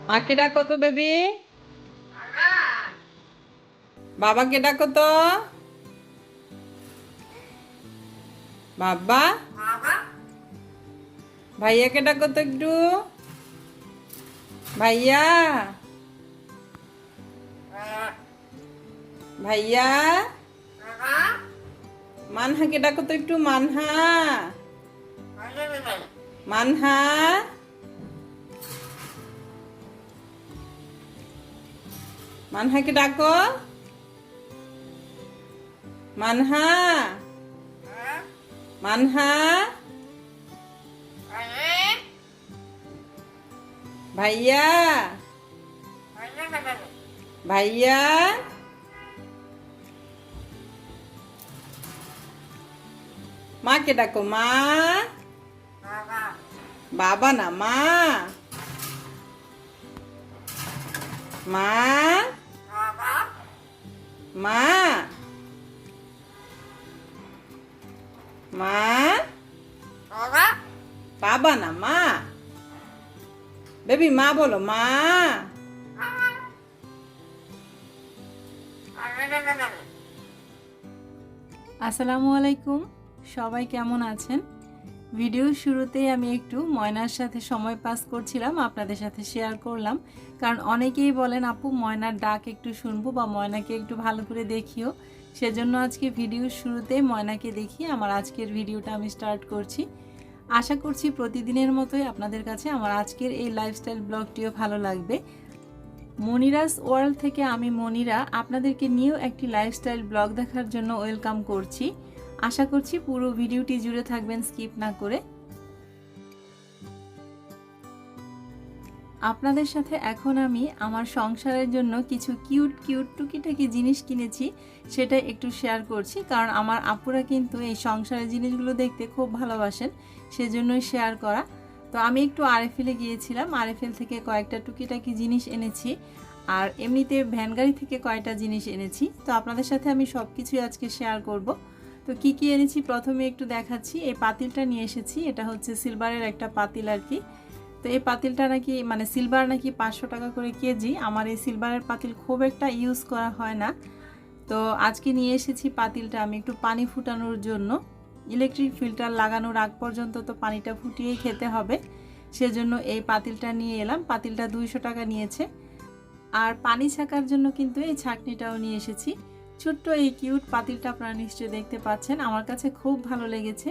মাকে ডাকো তো বেবি, বাবাকে ডাকো তো বাবা, ভাইয়াকে ডাকো তো একটু, ভাইয়া, ভাইয়া, মানহাকে ডাকো তো একটু, মানহা, মানহা, মানহাকে ডাকো, মানহা, মানহা, ভাইয়া, ভাইয়া, মাকে ডাকো, মা, বাবা না মা, মা, মা, মা, বাবা না মা, বেবি মা বলো, মা। আসসালামু আলাইকুম, সবাই কেমন আছেন? ভিডিওর শুরুতেই আমি একটু ময়নার সাথে সময় পাস করছিলাম, আপনাদের সাথে শেয়ার করলাম। কারণ অনেকেই বলেন আপু ময়নার ডাক একটু শুনবো বা ময়নাকে একটু ভালো করে দেখিও, সেজন্য আজকে ভিডিওর শুরুতেই ময়নাকে দেখিয়ে আমার আজকের ভিডিওটা আমি স্টার্ট করছি। আশা করছি প্রতিদিনের মতোই আপনাদের কাছে আমার আজকের এই লাইফস্টাইল ব্লগটিও ভালো লাগবে। মনিরাস ওয়ার্ল্ড থেকে আমি মনিরা আপনাদেরকে নিয়েও একটি লাইফস্টাইল ব্লগ দেখার জন্য ওয়েলকাম করছি। আশা করছি পুরো ভিডিওটি জুড়ে থাকবেন স্কিপ না করে। আপনাদের সাথে এখন আমি আমার সংসারের জন্য কিছু কিউট কিউট টুকিটাকি জিনিস কিনেছি সেটা একটু শেয়ার করছি, কারণ আমার আপুরা কিন্তু এই সংসারের জিনিসগুলো দেখতে খুব ভালোবাসেন, সেজন্যই শেয়ার করা। তো আমি একটু আরএফএলে গিয়েছিলাম, আরএফএল থেকে কয়েকটা টুকিটাকি জিনিস এনেছি, আর এমনিতে ভ্যান গাড়ি থেকে কয়েকটা জিনিস এনেছি। তো আপনাদের সাথে আমি সব কিছুই আজকে শেয়ার করব। তো কি কি এনেছি প্রথমে একটু দেখাচ্ছি। এই পাতিলটা নিয়ে এসেছি, এটা হচ্ছে সিলভারের একটা পাতিল আর কি। তো এই পাতিলটা নাকি মানে সিলভার নাকি 500 টাকা করে কেজি। আমার এই সিলভারের পাতিল খুব একটা ইউজ করা হয় না, তো আজকে নিয়ে এসেছি পাতিলটা আমি একটু পানি ফুটানোর জন্য। ইলেকট্রিক ফিল্টার লাগানোর আগ পর্যন্ত তো পানিটা ফুটিয়েই খেতে হবে, সেজন্য এই পাতিলটা নিয়ে এলাম। পাতিলটা 200 টাকা নিয়েছে। আর পানি ছাকার জন্য কিন্তু এই ছাঁকনিটাও নিয়ে এসেছি। ছোট্ট এই কিউট পাতিলটা আপনারা নিশ্চয়ই দেখতে পাচ্ছেন, আমার কাছে খুব ভালো লেগেছে।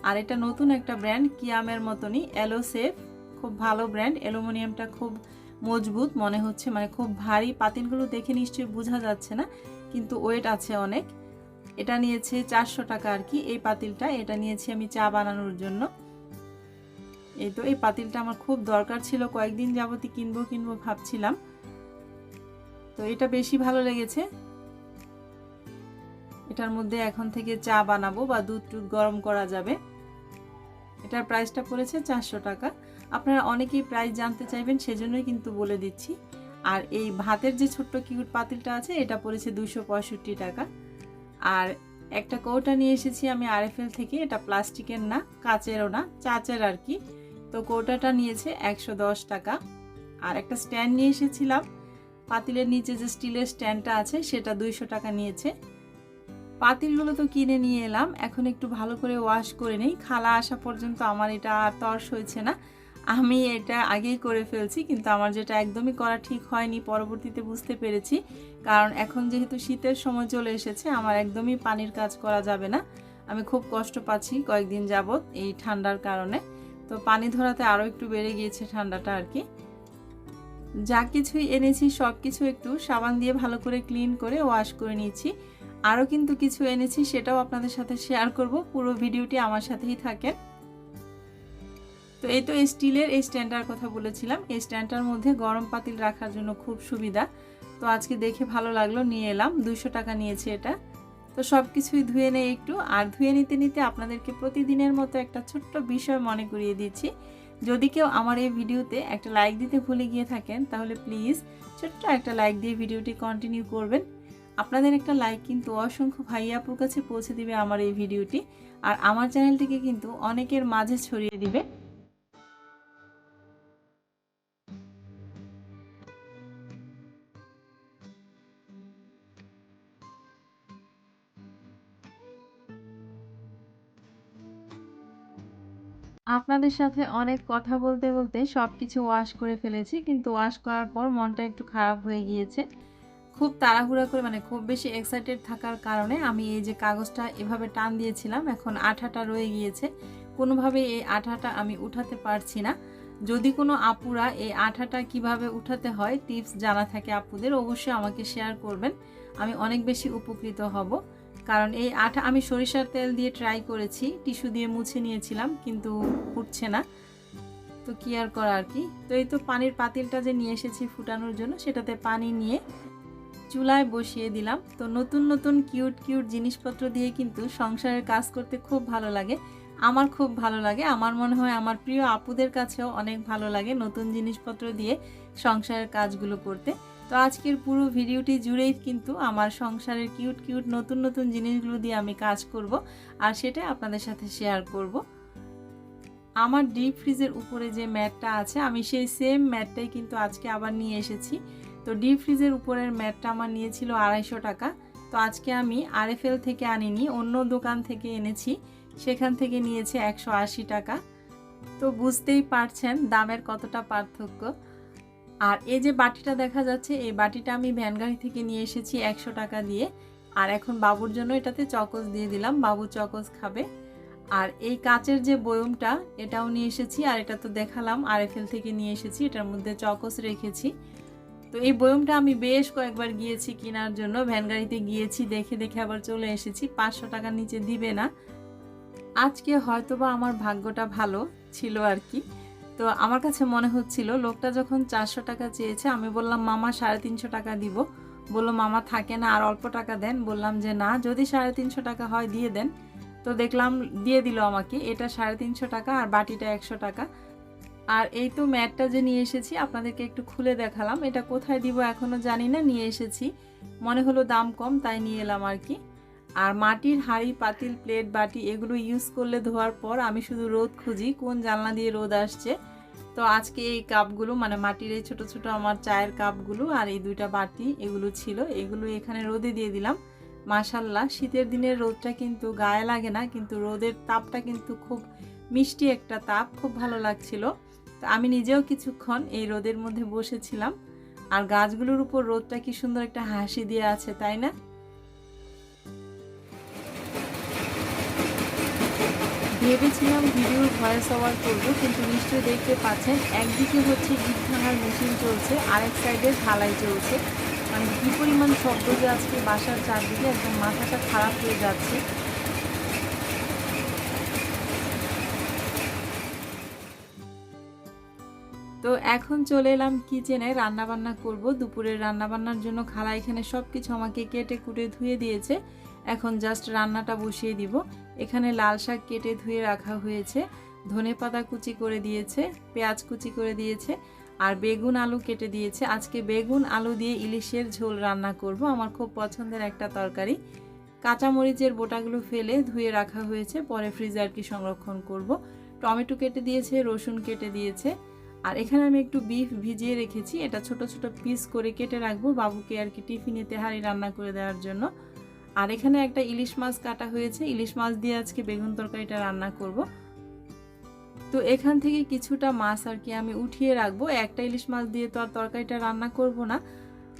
আর এটা নতুন একটা ব্র্যান্ড, কিয়ামের মতনই, এলোসেফ, খুব ভালো ব্র্যান্ড। অ্যালুমিনিয়ামটা খুব মজবুত মনে হচ্ছে, মানে খুব ভারী। পাতিলগুলো দেখে নিশ্চয়ই বোঝা যাচ্ছে না, কিন্তু ওয়েট আছে অনেক। এটা নিয়েছে 400 টাকা আর কি। এই পাতিলটা এটা নিয়েছি আমি চা বানানোর জন্য। এই তো এই পাতিলটা আমার খুব দরকার ছিল, কয়েকদিন যাবতই কিনবো ভাবছিলাম, তো এটা বেশি ভালো লেগেছে। এটার মধ্যে এখন থেকে চা বানাবো বা দুধ গরম করা যাবে। এটার প্রাইসটা পড়েছে 400 টাকা। আপনারা অনেকেই প্রাইস জানতে চাইবেন, সেজন্যই কিন্তু বলে দিচ্ছি। আর এই ভাতের যে ছোট্ট কিউট পাতিলটা আছে এটা পড়েছে 265 টাকা। আর একটা কৌটা নিয়ে এসেছি আমি আরএফএল থেকে, এটা প্লাস্টিকের না, কাচেরও না, চাচের আর কি। তো কৌটাটা নিয়েছে 110 টাকা। আর একটা স্ট্যান্ড নিয়ে এসেছিলাম, পাতিলের নিচে যে স্টিলের স্ট্যান্ডটা আছে সেটা 200 টাকা নিয়েছে। পাতিলগুলো তো কিনে নিয়ে এলাম, এখন একটু ভালো করে ওয়াশ করে নেই। খালা আসা পর্যন্ত আমার এটা আর তর্স হয়েছে না, আমি এটা আগেই করে ফেলছি। কিন্তু আমার যেটা একদমই করা ঠিক হয়নি, পরবর্তীতে বুঝতে পেরেছি। কারণ এখন যেহেতু শীতের সময় চলে এসেছে, আমার একদমই পানির কাজ করা যাবে না। আমি খুব কষ্ট পাচ্ছি কয়েকদিন যাবত এই ঠান্ডার কারণে। তো পানি ধরাতে আরও একটু বেড়ে গিয়েছে ঠান্ডাটা আর কি। যা কিছুই এনেছি সব কিছু একটু সাবান দিয়ে ভালো করে ক্লিন করে ওয়াশ করে নিয়েছি। আরও কিন্তু কিছু এনেছি, সেটাও আপনাদের সাথে শেয়ার করব, পুরো ভিডিওটি আমার সাথেই থাকেন। তো এই তো স্টিলের এই স্ট্যান্ডটার কথা বলেছিলাম, এই স্ট্যান্ডটার মধ্যে গরম পাতিল রাখার জন্য খুব সুবিধা। তো আজকে দেখে ভালো লাগলো, নিয়ে এলাম। 200 টাকা নিয়েছে এটা। তো সব কিছুই ধুয়ে নেই একটু, আর ধুয়ে নিতে নিতে আপনাদেরকে প্রতিদিনের মতো একটা ছোট্ট বিষয় মনে করিয়ে দিচ্ছি। যদি কেউ আমার এই ভিডিওতে একটা লাইক দিতে ভুলে গিয়ে থাকেন, তাহলে প্লিজ ছোট্ট একটা লাইক দিয়ে ভিডিওটি কন্টিনিউ করবেন। আপনাদের একটা লাইক কিন্তু অসংখ্য ভাইয়াপুর কাছে পৌঁছে দিবে আমার এই ভিডিওটি, আর আমার চ্যানেলটিকে কিন্তু অনেকের মাঝে ছড়িয়ে দিবে। আপনাদের সাথে অনেক কথা বলতে বলতে সবকিছু ওয়াশ করে ফেলেছি, কিন্তু ওয়াশ করার পর মনটা একটু খারাপ হয়ে গিয়েছে। খুব তাড়াহুড়া করে মানে খুব বেশি এক্সাইটেড থাকার কারণে আমি এই যে কাগজটা এভাবে টান দিয়েছিলাম, এখন আঠাটা রয়ে গিয়েছে। কোনোভাবে এই আঠাটা আমি উঠাতে পারছি না। যদি কোনো আপুরা এই আঠাটা কিভাবে উঠাতে হয় টিপস জানা থাকে আপুদের, অবশ্যই আমাকে শেয়ার করবেন, আমি অনেক বেশি উপকৃত হব। কারণ এই আঠা আমি সরিষার তেল দিয়ে ট্রাই করেছি, টিস্যু দিয়ে মুছে নিয়েছিলাম, কিন্তু উঠছে না। তো কি আর করা আর কি। তো এই তো পানির পাতিলটা যে নিয়ে এসেছি ফুটানোর জন্য, সেটাতে পানি নিয়ে চুলায় বসিয়ে দিলাম। তো নতুন নতুন কিউট কিউট জিনিসপত্র দিয়ে কিন্তু সংসারের কাজ করতে খুব ভালো লাগে, আমার খুব ভালো লাগে। আমার মনে হয় আমার প্রিয় আপুদের কাছেও অনেক ভালো লাগে নতুন জিনিসপত্র দিয়ে সংসারের কাজগুলো করতে। তো আজকের পুরো ভিডিওটি জুড়েই কিন্তু আমার সংসারের কিউট কিউট নতুন নতুন জিনিসগুলো দিয়ে আমি কাজ করব, আর সেটা আপনাদের সাথে শেয়ার করব। আমার ডিপ ফ্রিজের উপরে যে ম্যাটটা আছে, আমি সেই সেম ম্যাটটাই কিন্তু আজকে আবার নিয়ে এসেছি। তো ডিপ ফ্রিজের উপরের ম্যাটটা আমার নিয়েছিল 250 টাকা। তো আজকে আমি আরএফএল থেকে আনিনি, অন্য দোকান থেকে এনেছি, সেখান থেকে নিয়েছে 180 টাকা। তো বুঝতেই পারছেন দামের কতটা পার্থক্য। আর এই যে বাটিটা দেখা যাচ্ছে, এই বাটিটা আমি ভ্যানগাড়ি থেকে নিয়ে এসেছি 100 টাকা দিয়ে। আর এখন বাবুর জন্য এটাতে চকোস দিয়ে দিলাম, বাবু চকোস খাবে। আর এই কাচের যে বয়মটা, এটাও নিয়ে এসেছি, আর এটা তো দেখালাম আরএফএল থেকে নিয়ে এসেছি, এটার মধ্যে চকোস রেখেছি। তো এই বয়মটা আমি বেশ কয়েকবার গিয়েছি কেনার জন্য, ভ্যান গাড়িতে গিয়েছি, দেখে দেখে আবার চলে এসেছি, 500 টাকার নিচে দিবে না। আজকে হয়তোবা আমার ভাগ্যটা ভালো ছিল আর কি। তো আমার কাছে মনে হচ্ছিল লোকটা যখন 400 টাকা চেয়েছে, আমি বললাম মামা 350 টাকা দিব। বললো মামা থাকে না, আর অল্প টাকা দেন। বললাম যে না, যদি 350 টাকা হয় দিয়ে দেন। তো দেখলাম দিয়ে দিল আমাকে। এটা 350 টাকা আর বাটিটা 100 টাকা। আর এই তো ম্যাটটা যে নিয়ে এসেছি, আপনাদেরকে একটু খুলে দেখালাম। এটা কোথায় দিব এখনো জানি না, নিয়ে এসেছি, মনে হলো দাম কম তাই নিয়ে এলাম আর কি। আর মাটির হাঁড়ি পাতিল প্লেট বাটি এগুলো ইউজ করলে ধোয়ার পর আমি শুধু রোদ খুঁজি, কোন জানলা দিয়ে রোদ আসছে। তো আজকে এই কাপগুলো মানে মাটির এই ছোট ছোট আমার চায়ের কাপগুলো আর এই দুইটা বাটি এগুলো ছিল, এগুলো এখানে রোদে দিয়ে দিলাম। মাশাল্লাহ, শীতের দিনের রোদটা কিন্তু গায়ে লাগে না, কিন্তু রোদের তাপটা কিন্তু খুব মিষ্টি একটা তাপ, খুব ভালো লাগছিল। তো আমি নিজেও কিছুক্ষণ এই রোদের মধ্যে বসেছিলাম। আর গাছগুলোর উপর রোদটা কি সুন্দর একটা হাসি দিয়ে আছে, তাই না? ভেবেছিলাম ভিডিওর ভয়েস ওভার করবো, কিন্তু নিশ্চয়ই দেখতে পাচ্ছেন একদিকে হচ্ছে ইট ভাঙার মেশিন চলছে, আরেক সাইডে ঢালাই চলছে। মানে কি পরিমাণ শব্দ যে আজকে বাসার চারদিকে, একদম মাথাটা খারাপ হয়ে যাচ্ছে। তো এখন চলে এলাম কিচেনে, রান্নাবান্না করব। দুপুরের রান্নাবান্নার জন্য খালা এখানে সব কিছু আমাকে কেটে কুটে ধুয়ে দিয়েছে, এখন জাস্ট রান্নাটা বসিয়ে দিব। এখানে লাল শাক কেটে ধুয়ে রাখা হয়েছে, ধনেপাতা কুচি করে দিয়েছে, পেঁয়াজ কুচি করে দিয়েছে, আর বেগুন আলু কেটে দিয়েছে। আজকে বেগুন আলু দিয়ে ইলিশের ঝোল রান্না করব, আমার খুব পছন্দের একটা তরকারি। কাঁচামরিচের বোটাগুলো ফেলে ধুয়ে রাখা হয়েছে, পরে ফ্রিজে আর কি সংরক্ষণ করব। টমেটো কেটে দিয়েছে, রসুন কেটে দিয়েছে। আর এখানে আমি একটু বিফ ভিজিয়ে রেখেছি, এটা ছোট ছোট পিস করে কেটে রাখবো বাবুকে আর কি টিফিনে তেহারি রান্না করে দেওয়ার জন্য। আর এখানে একটা ইলিশ মাছ কাটা হয়েছে, ইলিশ মাছ দিয়ে আজকে বেগুন তরকারিটা রান্না করব। তো এখান থেকে কিছুটা মাছ আর কি আমি উঠিয়ে রাখবো, একটা ইলিশ মাছ দিয়ে তো আর তরকারিটা রান্না করব না।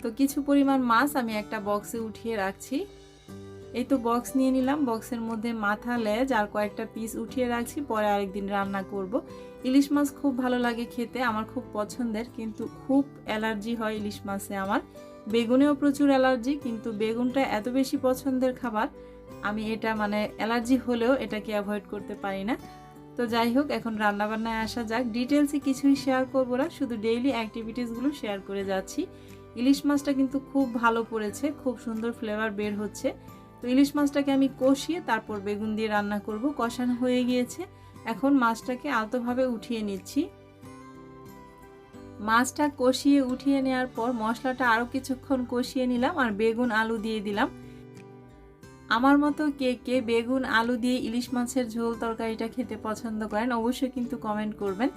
তো কিছু পরিমাণ মাছ আমি একটা বক্সে উঠিয়ে রাখছি। এই তো বক্স নিয়ে নিলাম, বক্সের মধ্যে মাথা লেজ আর কয়েকটা পিস উঠিয়ে রাখছি, পরে আরেকদিন রান্না করব। ইলিশ মাছ খুব ভালো লাগে খেতে, আমার খুব পছন্দের, কিন্তু খুব অ্যালার্জি হয় ইলিশ মাছে আমার। বেগুনেও প্রচুর অ্যালার্জি, কিন্তু বেগুনটা এত বেশি পছন্দের খাবার, আমি এটা মানে অ্যালার্জি হলেও এটাকে অ্যাভয়েড করতে পারি না। তো যাই হোক, এখন রান্নাবান্নায় আসা যাক। ডিটেলসে কিছুই শেয়ার করবো না, শুধু ডেইলি অ্যাক্টিভিটিসগুলো শেয়ার করে যাচ্ছি। ইলিশ মাছটা কিন্তু খুব ভালো পড়েছে, খুব সুন্দর ফ্লেভার বের হচ্ছে। তো ইলিশ মাছটাকে আমি কষিয়ে তারপর বেগুন দিয়ে রান্না করব। কষানো হয়ে গিয়েছে, এখন মাছটাকে আলতোভাবে উঠিয়ে নিচ্ছি। মাছটা কষিয়ে উঠিয়ে নেওয়ার পর মশলাটা আরও কিছুক্ষণ কষিয়ে নিলাম আর বেগুন আলু দিয়ে দিলাম। আমার মতো কে কে বেগুন আলু দিয়ে ইলিশ মাছের ঝোল তরকারিটা খেতে পছন্দ করেন অবশ্যই কিন্তু কমেন্ট করবেন।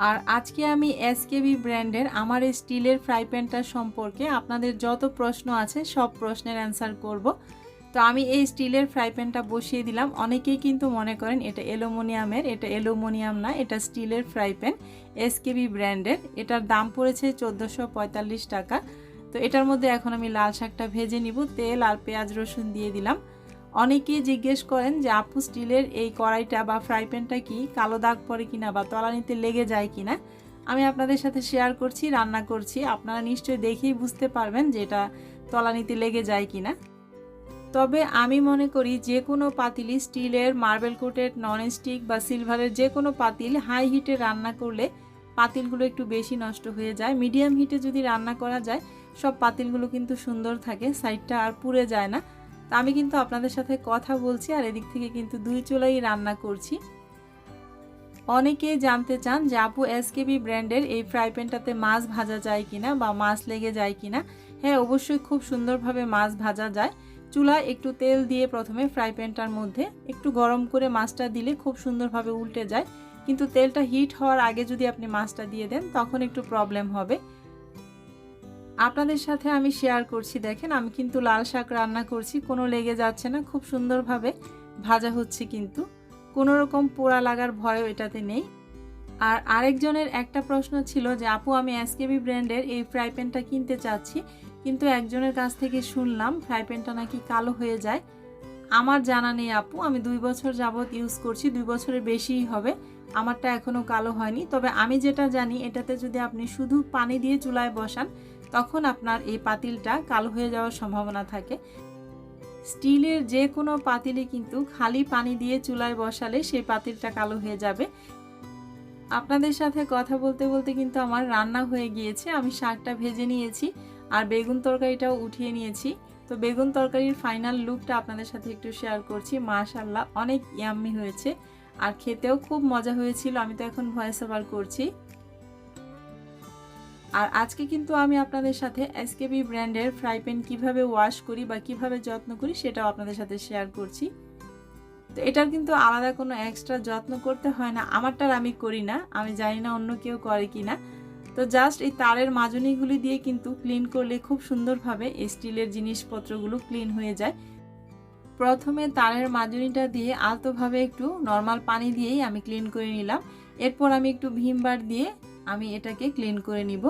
আর আজকে আমি এসকেবি ব্র্যান্ডের আমার এই স্টিলের ফ্রাই প্যানটা সম্পর্কে আপনাদের যত প্রশ্ন আছে সব প্রশ্নের অ্যান্সার করব। তো আমি এই স্টিলের ফ্রাই প্যানটা বসিয়ে দিলাম। অনেকেই কিন্তু মনে করেন এটা অ্যালুমিনিয়ামের, এটা অ্যালুমিনিয়াম না, এটা স্টিলের ফ্রাই প্যান এসকেবি ব্র্যান্ডের। এটার দাম পড়েছে 1445 টাকা। তো এটার মধ্যে এখন আমি লাল শাকটা ভেজে নিব, তেল আর পেঁয়াজ রসুন দিয়ে দিলাম। অনেকেই জিজ্ঞেস করেন যে আপু স্টিলের এই কড়াইটা বা ফ্রাই প্যানটা কি কালো দাগ পড়ে কিনা বা তলানিতে লেগে যায় কিনা। আমি আপনাদের সাথে শেয়ার করছি, রান্না করছি, আপনারা নিশ্চয়ই দেখেই বুঝতে পারবেন যে এটা তলানিতে লেগে যায় কিনা। তবে আমি মনে করি যে কোনো পাতিলই স্টিলের, মার্বেল কোটেড, ননস্টিক বা সিলভারের যে কোনো পাতিল হাই হিটে রান্না করলে পাতিলগুলো একটু বেশি নষ্ট হয়ে যায়। মিডিয়াম হিটে যদি রান্না করা যায় সব পাতিলগুলো কিন্তু সুন্দর থাকে, সাইডটা আর পুড়ে যায় না। তা আমি কিন্তু আপনাদের সাথে কথা বলছি আর এদিক থেকে কিন্তু দুই চুলাই রান্না করছি। অনেকেই জানতে চান যে আপু এসকেবি ব্র্যান্ডের এই ফ্রাই প্যানটাতে মাছ ভাজা যায় কিনা বা মাছ লেগে যায় কিনা। হ্যাঁ, অবশ্যই খুব সুন্দরভাবে মাছ ভাজা যায়। চুলায় একটু তেল দিয়ে প্রথমে ফ্রাই প্যানটার মধ্যে একটু গরম করে মাছটা দিলে খুব সুন্দরভাবে উল্টে যায়, কিন্তু তেলটা হিট হওয়ার আগে যদি আপনি মাছটা দিয়ে দেন তখন একটু প্রবলেম হবে। আপনাদের সাথে আমি শেয়ার করছি, দেখেন আমি কিন্তু লাল শাক রান্না করছি, কোনো লেগে যাচ্ছে না, খুব সুন্দরভাবে ভাজা হচ্ছে, কিন্তু কোনো রকম পোড়া লাগার ভয়ও এটাতে নেই। আর আরেকজনের একটা প্রশ্ন ছিল যে আপু আমি এসকেবি ব্র্যান্ডের এই ফ্রাই প্যানটা কিনতে চাচ্ছি, কিন্তু একজনের কাছ থেকে শুনলাম ফ্রাই প্যানটা নাকি কালো হয়ে যায়। আমার জানা নেই আপু, আমি 2 বছর যাবৎ ইউজ করছি, 2 বছরের বেশিই হবে, আমারটা এখনও কালো হয়নি। তবে আমি যেটা জানি এটাতে যদি আপনি শুধু পানি দিয়ে চুলায় বসান তখন আপনার এই পাতিলটা কালো হয়ে যাওয়ার সম্ভাবনা থাকে। স্টিলের যে কোনো পাতিলে কিন্তু খালি পানি দিয়ে চুলায় বসালে সেই পাতিলটা কালো হয়ে যাবে। আপনাদের সাথে কথা বলতে বলতে কিন্তু আমার রান্না হয়ে গিয়েছে। আমি শাকটা ভেজে নিয়েছি আর বেগুন তরকারিটাও উঠিয়ে নিয়েছি। তো বেগুন তরকারির ফাইনাল লুকটা আপনাদের সাথে একটু শেয়ার করছি। মাশাআল্লাহ অনেক ইয়াম্মি হয়েছে আর খেতেও খুব মজা হয়েছিল। আমি তো এখন ভয়েস ওভার করছি। আর আজকে কিন্তু আমি আপনাদের সাথে এসকেবি ব্র্যান্ডের ফ্রাই প্যান কীভাবে ওয়াশ করি বা কিভাবে যত্ন করি সেটাও আপনাদের সাথে শেয়ার করছি। তো এটার কিন্তু আলাদা কোনো এক্সট্রা যত্ন করতে হয় না, আমারটার আমি করি না, আমি জানি না অন্য কেউ করে কিনা। তো জাস্ট এই তারের মাজনিগুলি দিয়ে কিন্তু ক্লিন করলে খুব সুন্দরভাবে এই স্টিলের জিনিসপত্রগুলো ক্লিন হয়ে যায়। প্রথমে তারের মাজনিটা দিয়ে আলতোভাবে একটু নর্মাল পানি দিয়েই আমি ক্লিন করে নিলাম। এরপর আমি একটু ভিম বার দিয়ে আমি এটাকে ক্লিন করে নিব।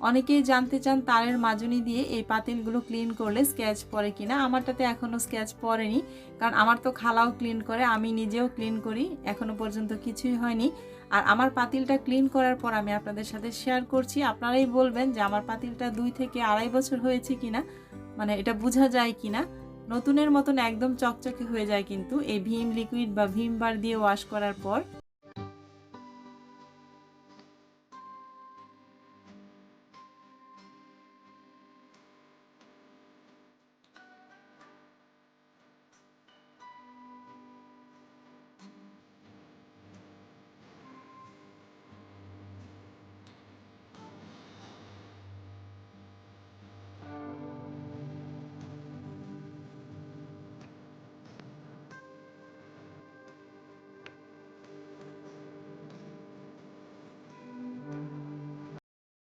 অনেকেই জানতে চান তারের মাজনি দিয়ে এই পাতিলগুলো ক্লিন করলে স্ক্র্যাচ পড়ে কিনা। আমারটাতে এখনও স্ক্র্যাচ পড়েনি, কারণ আমার তো খালাও ক্লিন করে, আমি নিজেও ক্লিন করি, এখনও পর্যন্ত কিছুই হয়নি। আর আমার পাতিলটা ক্লিন করার পর আমি আপনাদের সাথে শেয়ার করছি। আপনারাই বলবেন যে আমার পাতিলটা 2 থেকে 2.5 বছর হয়েছে কিনা, মানে এটা বোঝা যায় কিনা। নতুনের মতন একদম চকচকে হয়ে যায় কিন্তু এই ভীম লিকুইড বা ভীম বার দিয়ে ওয়াশ করার পর।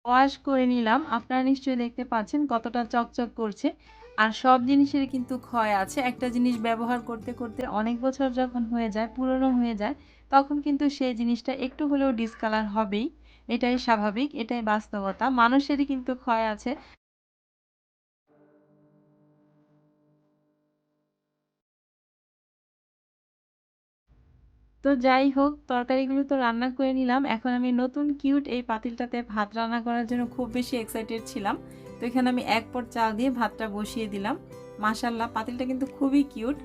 ওয়াশ করে নিলাম, আপনারা নিশ্চয়ই দেখতে পাচ্ছেন কতটা চকচক করছে। আর সব জিনিসের কিন্তু ক্ষয় আছে, একটা জিনিস ব্যবহার করতে করতে অনেক বছর যখন হয়ে যায়, পুরনো হয়ে যায়, তখন কিন্তু সেই জিনিসটা একটু হলেও ডিসকালার হবেই। এটাই স্বাভাবিক, এটাই বাস্তবতা, মানুষেরই কিন্তু ক্ষয় আছে। তো যাই হোক, তরকারিগুলো তো রান্না করে নিলাম। এখন আমি নতুন কিউট এই পাতিলটাতে ভাত রান্না করার জন্য খুব বেশি এক্সাইটেড ছিলাম। তো এখানে আমি 1 পট চাল দিয়ে ভাতটা বসিয়ে দিলাম। মাশাআল্লাহ পাতিলটা কিন্তু খুবই কিউট।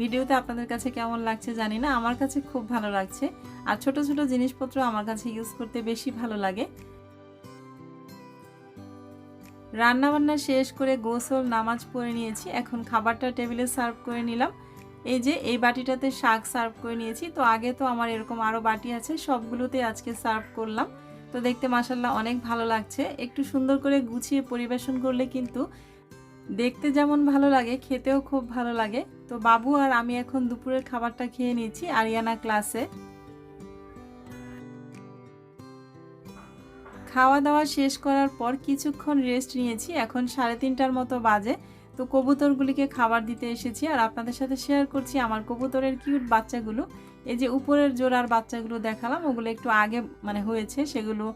ভিডিওতে আপনাদের কাছে কেমন লাগছে জানি না, আমার কাছে খুব ভালো লাগছে। আর ছোট ছোট জিনিসপত্র আমার কাছে ইউজ করতে বেশি ভালো লাগে। রান্না বান্না শেষ করে গোসল নামাজ পড়ে নিয়েছি, এখন খাবারটা টেবিলে সার্ভ করে নিলাম। এই যে এই বাটিটাতে শাক সার্ভ করে নিয়েছি। তো আগে তো আমার এরকম আরও বাটি আছে, সবগুলোতে আজকে সার্ভ করলাম। তো দেখতে মাশাআল্লাহ অনেক ভালো লাগছে। একটু সুন্দর করে গুছিয়ে পরিবেশন করলে কিন্তু দেখতে যেমন ভালো লাগে, খেতেও খুব ভালো লাগে। তো বাবু আর আমি এখন দুপুরের খাবারটা খেয়ে নিয়েছি আরিয়ানা ক্লাসে। খাওয়া দাওয়া শেষ করার পর কিছুক্ষণ রেস্ট নিয়েছি। এখন 3:30টার মতো বাজে। তো কবুতরগুলিকে খাবার দিতে এসেছি আর আপনাদের সাথে শেয়ার করছি আমার কবুতরের কিউট বাচ্চাগুলো। এই যে উপরের জোড়ার বাচ্চাগুলো দেখালাম, ওগুলো একটু আগে হয়েছে, সেগুলো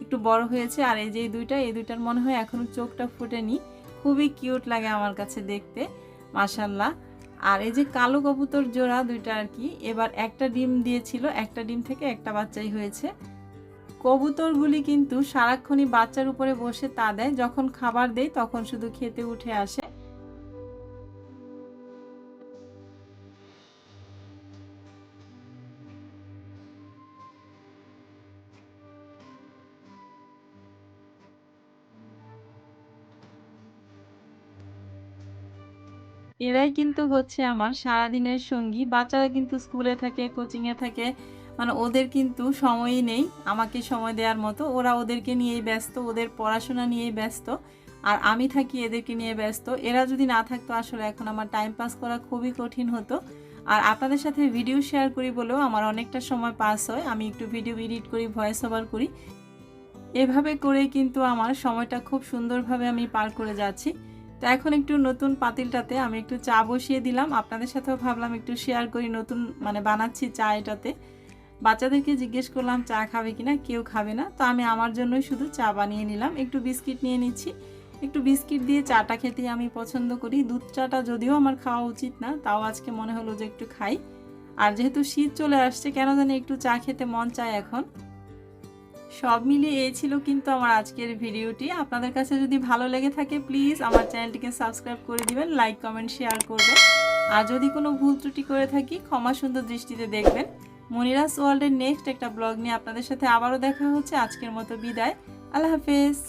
একটু বড় হয়েছে। আর এই যে এই দুইটার মনে হয় এখনো চোখটা ফুটেনি। খুবই কিউট লাগে আমার কাছে দেখতে, মাশাআল্লাহ। আর এই যে কালো কবুতর জোড়া দুইটা আর কি, এবার একটা ডিম দিয়েছিল, একটা ডিম থেকে একটা বাচ্চাই হয়েছে। কবুতরগুলি কিন্তু সারাক্ষণই বাচ্চার উপরে বসে তা দেয়, যখন খাবার দেয় তখন শুধু খেতে উঠে আসে। এরাই কিন্তু হচ্ছে আমার সারাদিনের সঙ্গী। বাচ্চারা কিন্তু স্কুলে থাকে, কোচিংয়ে থাকে, ওদের কিন্তু সময়ই নেই আমাকে সময় দেওয়ার মতো। ওরা ওদেরকে নিয়েই ব্যস্ত, ওদের পড়াশোনা নিয়েই ব্যস্ত, আর আমি থাকি এদেরকে নিয়ে ব্যস্ত। এরা যদি না থাকতো আসলে এখন আমার টাইম পাস করা খুবই কঠিন হতো। আর আপনাদের সাথে ভিডিও শেয়ার করি বলেও আমার অনেকটা সময় পাস হয়। আমি একটু ভিডিও এডিট করি, ভয়েস ওভার করি, এভাবে করেই কিন্তু আমার সময়টা খুব সুন্দরভাবে আমি পার করে যাচ্ছি। তো এখন একটু নতুন পাতিলটাতে আমি একটু চা বসিয়ে দিলাম। আপনাদের সাথেও ভাবলাম একটু শেয়ার করি, নতুন বানাচ্ছি চা এটাতে। বাচ্চাদেরকে জিজ্ঞেস করলাম চা খাবে কিনা, কেউ খাবে না। তো আমি আমার জন্যই শুধু চা বানিয়ে নিলাম। একটু বিস্কিট নিয়ে নিচ্ছি, একটু বিস্কিট দিয়ে চাটা খেতে আমি পছন্দ করি। দুধ চাটা যদিও আমার খাওয়া উচিত না, তাও আজকে মনে হলো যে একটু খাই। আর যেহেতু শীত চলে আসছে, কেন জানি একটু চা খেতে মন চায় এখন। সব মিলিয়ে এই ছিল কিন্তু আমার আজকের ভিডিওটি। আপনাদের কাছে যদি ভালো লেগে থাকে প্লিজ আমার চ্যানেলটিকে সাবস্ক্রাইব করে দিবেন, লাইক কমেন্ট শেয়ার করবেন। আর যদি কোনো ভুল ত্রুটি করে থাকি ক্ষমা সুন্দর দৃষ্টিতে দেখবেন। মনিরাস ওয়ার্ল্ডের নেক্সট একটা ব্লগ নিয়ে আপনাদের সাথে আবারও দেখা হচ্ছে। আজকের মতো বিদায়, আল্লাহ হাফেজ।